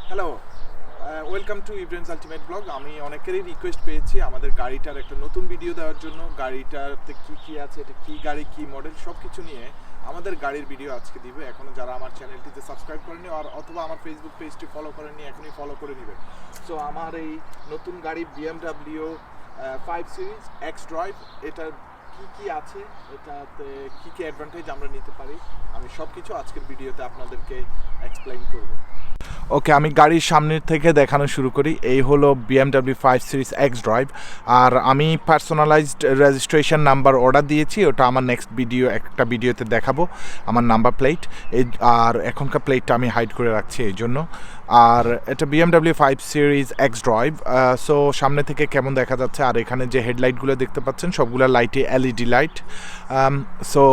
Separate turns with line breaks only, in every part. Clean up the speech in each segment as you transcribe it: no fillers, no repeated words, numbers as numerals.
Hello, welcome to Ibrahim's ultimate blog. আমি অনেকেরই request পেয়েছি আমাদের গাড়িটার একটা নতুন ভিডিও দেওয়ার জন্য। গাড়িটাতে কী আছে, এটা কী গাড়ি, কী মডেল, সব কিছু নিয়ে আমাদের গাড়ির ভিডিও আজকে দিবে। এখনও যারা আমার চ্যানেলটিতে সাবস্ক্রাইব করেনি আর অথবা আমার ফেসবুক পেজটি ফলো করেনি, এখনই ফলো করে নেবেন। সো আমার এই নতুন গাড়ি BMW 5 সিরিজ এক্স ড্রাইভ, এটার কী আছে, এটাতে কী অ্যাডভান্টেজ আমরা নিতে পারি, আমি সব কিছু আজকের ভিডিওতে আপনাদেরকে এক্সপ্লেইন করব। ওকে, আমি গাড়ির সামনের থেকে দেখানো শুরু করি। এই হলো BMW 5 সিরিজ এক্স ড্রাইভ, আর আমি পার্সোনালাইজড রেজিস্ট্রেশন নাম্বার অর্ডার দিয়েছি। ওটা আমার নেক্সট একটা ভিডিওতে দেখাবো, আমার নাম্বার প্লেট। আর এখনকার প্লেটটা আমি হাইড করে রাখছি এই জন্য। আর এটা BMW 5 series x drive. So সামনে থেকে কেমন দেখা যাচ্ছে, আর এখানে যে হেডলাইটগুলো দেখতে পাচ্ছেন সবগুলো লাইটে LED লাইট। সো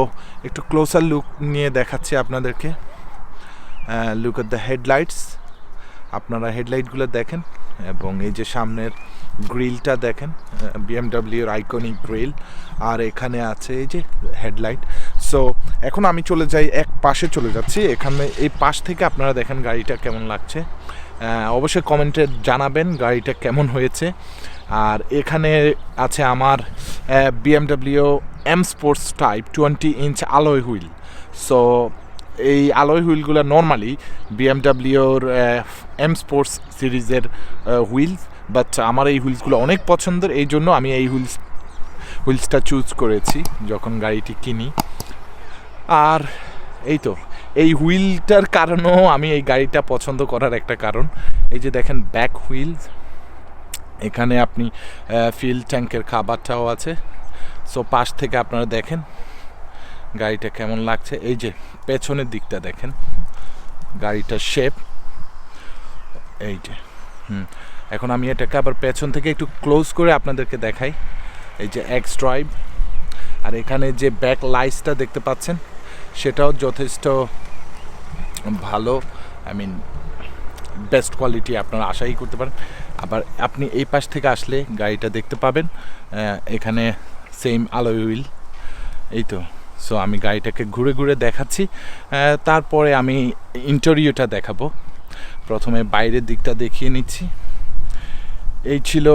একটু ক্লোজার লুক নিয়ে দেখাচ্ছি আপনাদেরকে। লুক এট দ্য হেডলাইটস, আপনারা হেডলাইটগুলো দেখেন, এবং এই যে সামনের গ্রিলটা দেখেন, BMWর আইকনিক গ্রিল, আর এখানে আছে এই যে হেডলাইট। সো এখন আমি এক পাশে চলে যাচ্ছি। এখানে এই পাশ থেকে আপনারা দেখেন গাড়িটা কেমন লাগছে। অবশ্যই কমেন্টে জানাবেন গাড়িটা কেমন হয়েছে। আর এখানে আছে আমার BMW M sports type 20 inch alloy wheel. So এই অ্যালয় হুইলগুলো নর্মালি BMWর M স্পোর্টস সিরিজের হুইলস, বাট আমার এই হুইলসগুলো অনেক পছন্দের, এই জন্য আমি এই হুইলসটা চুজ করেছি যখন গাড়িটি কিনি। আর এই তো এই হুইলটার কারণেও আমি এই গাড়িটা পছন্দ করার একটা কারণ, এই যে দেখেন ব্যাক হুইলস, এখানে আপনি ফিল ট্যাঙ্কের খাবারটাও আছে। সো পাশ থেকে আপনারা দেখেন গাড়িটা কেমন লাগছে। এই যে পেছনের দিকটা দেখেন গাড়িটার শেপ, এই যে এখন আমি এটাকে আবার পেছন থেকে একটু ক্লোজ করে আপনাদেরকে দেখাই। এই যে এক্স ড্রাইভ, আর এখানে যে ব্যাক লাইটসটা দেখতে পাচ্ছেন সেটাও যথেষ্ট ভালো, বেস্ট কোয়ালিটি আপনারা আশাই করতে পারেন। আবার আপনি এই পাশ থেকে আসলে গাড়িটা দেখতে পাবেন, এখানে সেম অ্যালয় হুইল। এই তো, সো আমি গাড়িটাকে ঘুরে ঘুরে দেখাচ্ছি, তারপরে আমি ইন্টেরিয়রটা দেখাবো। প্রথমে বাইরের দিকটা দেখিয়ে নিচ্ছি। এই ছিল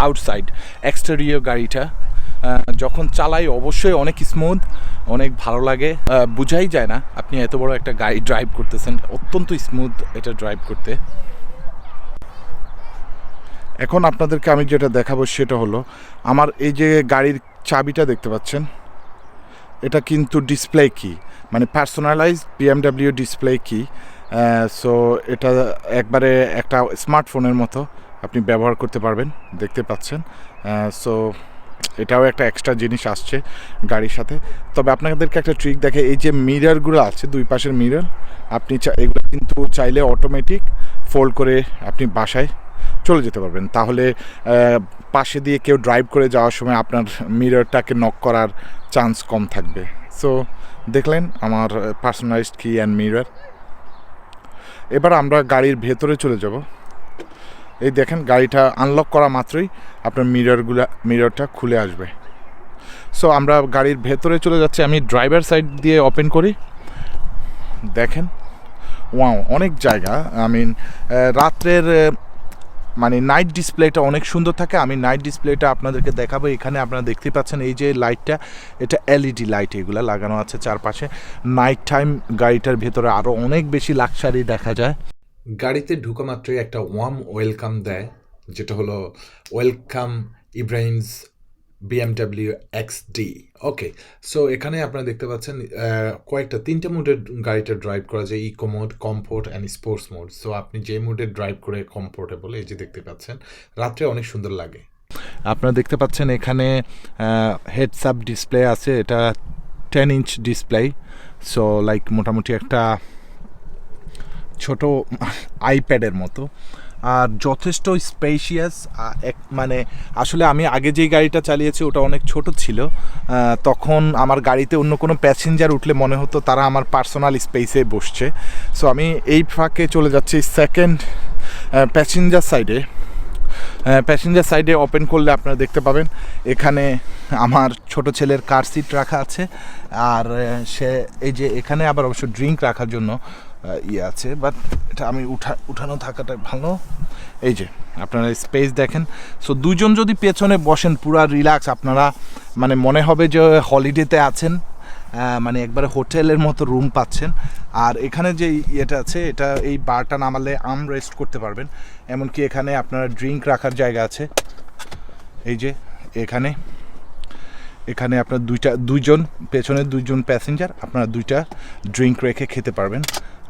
আউটসাইড। এক্সটেরিয়র গাড়িটা যখন চালাই অবশ্যই অনেক স্মুথ, অনেক ভালো লাগে, বোঝাই যায় না আপনি এত বড় একটা গাড়ি ড্রাইভ করতেছেন, অত্যন্ত স্মুথ এটা ড্রাইভ করতে। এখন আপনাদেরকে আমি যেটা দেখাবো সেটা হলো আমার এই যে গাড়ির চাবিটা দেখতে পাচ্ছেন, এটা কিন্তু ডিসপ্লে কি, মানে পার্সোনালাইজড BMW ডিসপ্লে কি। সো এটা একবারে একটা স্মার্টফোনের মতো আপনি ব্যবহার করতে পারবেন, দেখতে পাচ্ছেন। সো এটাও একটা এক্সট্রা জিনিস আসছে গাড়ির সাথে। তবে আপনাদেরকে একটা ট্রিক দেখে, এই যে মিররগুলো আছে দুই পাশের মিরর, আপনি এগুলো কিন্তু চাইলে অটোমেটিক ফোল্ড করে আপনি বাসায় চলে যেতে পারবেন। তাহলে পাশে দিয়ে কেউ ড্রাইভ করে যাওয়ার সময় আপনার মিররটাকে নক করার চান্স কম থাকবে। সো দেখলেন আমার পার্সোনালাইজড কি অ্যান্ড মিরর। এবার আমরা গাড়ির ভেতরে চলে যাব। এই দেখেন গাড়িটা আনলক করা মাত্রই আপনার মিররটা খুলে আসবে। সো আমরা গাড়ির ভেতরে চলে যাচ্ছি। আমি ড্রাইভার সাইড দিয়ে ওপেন করি, দেখেন ওয়াও অনেক জায়গা। রাত্রের নাইট ডিসপ্লেটা অনেক সুন্দর থাকে। আমি নাইট ডিসপ্লেটা আপনাদেরকে দেখাবো। এখানে আপনারা দেখতে পাচ্ছেন এই যে লাইটটা, এটা LED লাইট, এগুলো লাগানো আছে চারপাশে। নাইট টাইম গাড়িটার ভেতরে আরও অনেক বেশি লাক্সারি দেখা যায়। গাড়িতে ঢুকা মাত্রই একটা ওয়ার্ম ওয়েলকাম দেয়, যেটা হলো ওয়েলকাম ইব্রাহিমস BMW XD। ওকে, সো এখানে আপনারা দেখতে পাচ্ছেন তিনটা মোডের গাড়িটা ড্রাইভ করা যায়, eco mode, comfort and sports mode. So আপনি যে মোডে ড্রাইভ করে কমফোর্টেবল, এই যে দেখতে পাচ্ছেন, রাত্রে অনেক সুন্দর লাগে। আপনারা দেখতে পাচ্ছেন এখানে হেডস আপ ডিসপ্লে আছে, এটা 10 ইঞ্চ ডিসপ্লে। সো লাইক মোটামুটি একটা ছোট আইপ্যাডের মতো, আর যথেষ্ট স্পেশিয়াস। আসলে আমি আগে যেই গাড়িটা চালিয়েছি ওটা অনেক ছোট ছিল, তখন আমার গাড়িতে অন্য কোনো প্যাসেঞ্জার উঠলে মনে হতো তারা আমার পার্সোনাল স্পেসে বসছে। সো আমি এই ফাঁকে চলে যাচ্ছি সেকেন্ড প্যাসেঞ্জার সাইডে ওপেন করলে আপনারা দেখতে পাবেন এখানে আমার ছোট ছেলের কার সিট রাখা আছে, আর সে এই যে এখানে আবার অবশ্য ড্রিঙ্ক রাখার জন্য ইয়ে আছে, বাট এটা আমি উঠানো থাকাটা ভালো। এই যে আপনারা স্পেস দেখেন। সো দুজন যদি পেছনে বসেন পুরা রিল্যাক্স, আপনারা মানে মনে হবে যে হলিডেতে আছেন, মানে একবারে হোটেলের মতো রুম পাচ্ছেন। আর এখানে যে ইয়েটা আছে, এটা এই বারটা নামালে আর্ম রেস্ট করতে পারবেন। এমনকি এখানে আপনারা ড্রিঙ্ক রাখার জায়গা আছে। এই যে এখানে আপনার দুইজন পেছনে দুইজন প্যাসেঞ্জার, আপনারা দুইটা ড্রিঙ্ক রেখে খেতে পারবেন।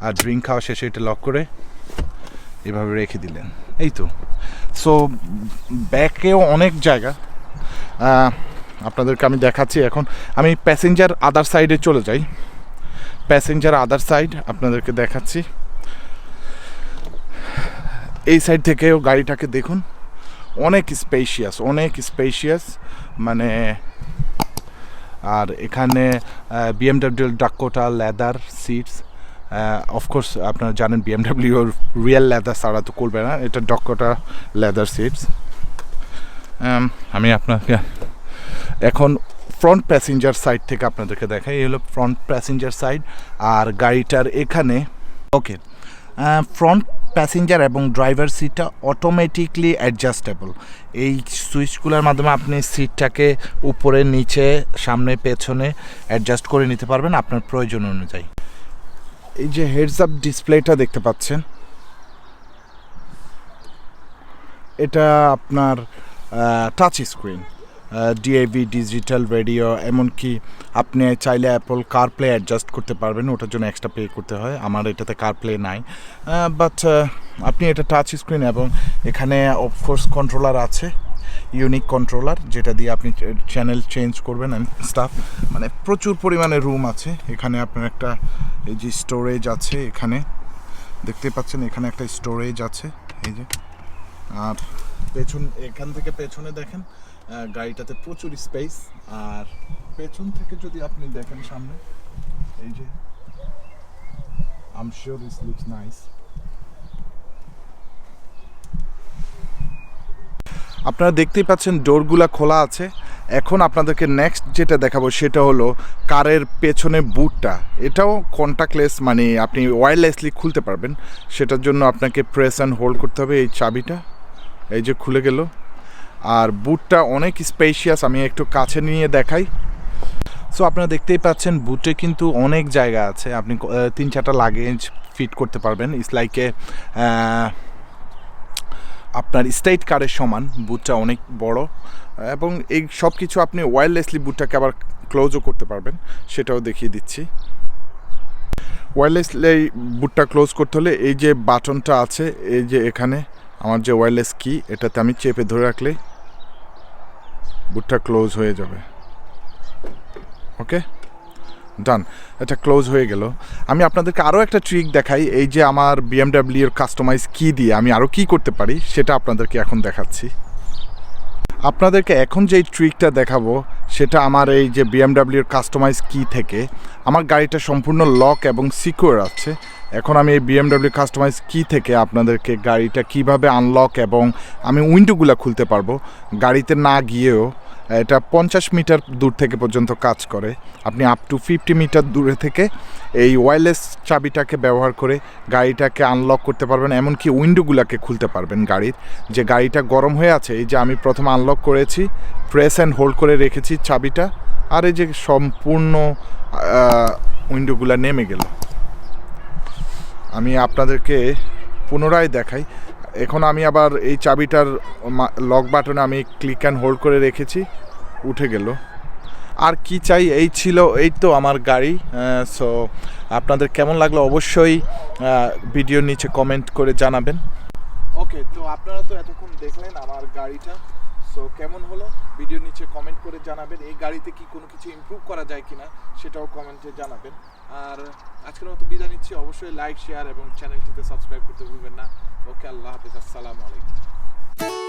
আর ড্রিঙ্ক খাওয়া শেষে এটা লক করে এভাবে রেখে দিলেন, এই তো। সো ব্যাকেও অনেক জায়গা, আপনাদেরকে আমি দেখাচ্ছি। এখন আমি প্যাসেঞ্জার আদার সাইডে চলে যাই, প্যাসেঞ্জার আদার সাইড আপনাদেরকে দেখাচ্ছি। এই সাইড থেকেও গাড়িটাকে দেখুন, অনেক স্পেশিয়াস মানে। আর এখানে BMW Dakota leather seats, of course আপনারা জানেন BMW রিয়েল লেদার ছাড়া তো করবে না, এটা ডাকোটা লেদার সিটস। আমি আপনাকে এখন ফ্রন্ট প্যাসেঞ্জার সাইড থেকে আপনাদেরকে দেখাই। এই হলো ফ্রন্ট প্যাসেঞ্জার সাইড। আর গাড়িটার এখানে ওকে ফ্রন্ট প্যাসেঞ্জার এবং ড্রাইভার সিটটা অটোমেটিকলি অ্যাডজাস্টেবল। এই সুইচগুলোর মাধ্যমে আপনি সিটটাকে উপরে নিচে সামনে পেছনে অ্যাডজাস্ট করে নিতে পারবেন আপনার প্রয়োজন অনুযায়ী। এই যে হেডস আপ ডিসপ্লেটা দেখতে পাচ্ছেন, এটা আপনার touch screen, DAB digital radio, এমনকি আপনি চাইলে অ্যাপল কারপ্লে অ্যাডজাস্ট করতে পারবেন, ওটার জন্য এক্সট্রা পে করতে হয়। আমার এটাতে কারপ্লে নাই, বাট আপনি এটা টাচ স্ক্রিন এবং এখানে অফকোর্স কন্ট্রোলার আছে, ইউনিক কন্ট্রোলার, যেটা দিয়ে আপনি চ্যানেল চেঞ্জ করবেন অ্যান্ড স্টাফ। মানে প্রচুর পরিমাণে রুম আছে এখানে। আপনার একটা এই যে স্টোরেজ আছে, এখানে দেখতে পাচ্ছেন, এখানে একটা স্টোরেজ আছে এই যে। আর এখান থেকে পেছনে দেখেন গাড়িটাতে প্রচুর স্পেস। আর পেছন থেকে যদি আপনি দেখেন সামনে, এই যে I'm sure this looks nice. আপনারা দেখতেই পাচ্ছেন ডোরগুলা খোলা আছে। এখন আপনাদেরকে নেক্সট যেটা দেখাবো সেটা হলো কারের পেছনে বুটটা। এটাও কন্টাক্টলেস, মানে আপনি ওয়্যারলেসলি খুলতে পারবেন। সেটার জন্য আপনাকে প্রেস অ্যান্ড হোল্ড করতে হবে এই চাবিটা, এই যে খুলে গেল। আর বুটটা অনেক স্পেশিয়াস, আমি একটু কাছে নিয়ে দেখাই। সো আপনারা দেখতেই পাচ্ছেন বুটে কিন্তু অনেক জায়গা আছে, আপনি 3-4টা লাগেজ ফিট করতে পারবেন। ইটস লাইক আপনার স্টেট কারের সমান, বুটটা অনেক বড়। এবং এই সব কিছু আপনি ওয়্যারলেসলি বুটটাকে আবার ক্লোজও করতে পারবেন, সেটাও দেখিয়ে দিচ্ছি। ওয়্যারলেসলি বুটটা ক্লোজ করতে হলে এই যে বাটনটা আছে, এই যে এখানে আমার যে ওয়্যারলেস কি, এটাতে আমি চেপে ধরে রাখলে বুটটা ক্লোজ হয়ে যাবে। ওকে, ডান, এটা ক্লোজ হয়ে গেল। আমি আপনাদেরকে আরও একটা ট্রিক দেখাই। এই যে আমার BMW এর কাস্টমাইজ কি দিয়ে আমি আরও কী করতে পারি সেটা আপনাদেরকে এখন দেখাচ্ছি। আপনাদেরকে এখন যেই ট্রিকটা দেখাবো সেটা আমার এই যে BMW এর কাস্টমাইজ কি থেকে। আমার গাড়িটা সম্পূর্ণ লক এবং সিকিউর আছে। এখন আমি এই BMW কাস্টমাইজ কি থেকে আপনাদেরকে গাড়িটা কিভাবে আনলক এবং আমি উইন্ডোগুলো খুলতে পারবো গাড়িতে না গিয়েও। এটা 50 মিটার দূর থেকে পর্যন্ত কাজ করে। আপনি আপ টু 50 মিটার দূরে থেকে এই ওয়্যারলেস চাবিটাকে ব্যবহার করে গাড়িটাকে আনলক করতে পারবেন, এমনকি উইন্ডোগুলোকে খুলতে পারবেন গাড়ির। যে গাড়িটা গরম হয়ে আছে, এই যে আমি প্রথমে আনলক করেছি, প্রেস অ্যান্ড হোল্ড করে রেখেছি চাবিটা, আর এই যে সম্পূর্ণ উইন্ডোগুলো নেমে গেল। আমি আপনাদেরকে পুনরায় দেখাই। এখন আমি আবার এই চাবিটার লক বাটনে আমি ক্লিক অ্যান্ড হোল্ড করে রেখেছি, উঠে গেল। আর কি চাই, এই ছিল, এই তো আমার গাড়ি। সো আপনাদের কেমন লাগলো অবশ্যই ভিডিওর নিচে কমেন্ট করে জানাবেন। ওকে, তো আপনারা তো এতক্ষণ দেখলেন আমার গাড়িটা। সো কেমন হলো ভিডিওর নিচে কমেন্ট করে জানাবেন। এই গাড়িতে কি কোনো কিছু ইমপ্রুভ করা যায় কিনা সেটাও কমেন্টে জানাবেন। আর আজকের মতো বিদায় নিচ্ছি। অবশ্যই লাইক, শেয়ার এবং চ্যানেলটিতে সাবস্ক্রাইব করতে ভুলবেন না। ওকে, আল্লাহ হাফেজ, আসসালামু আলাইকুম।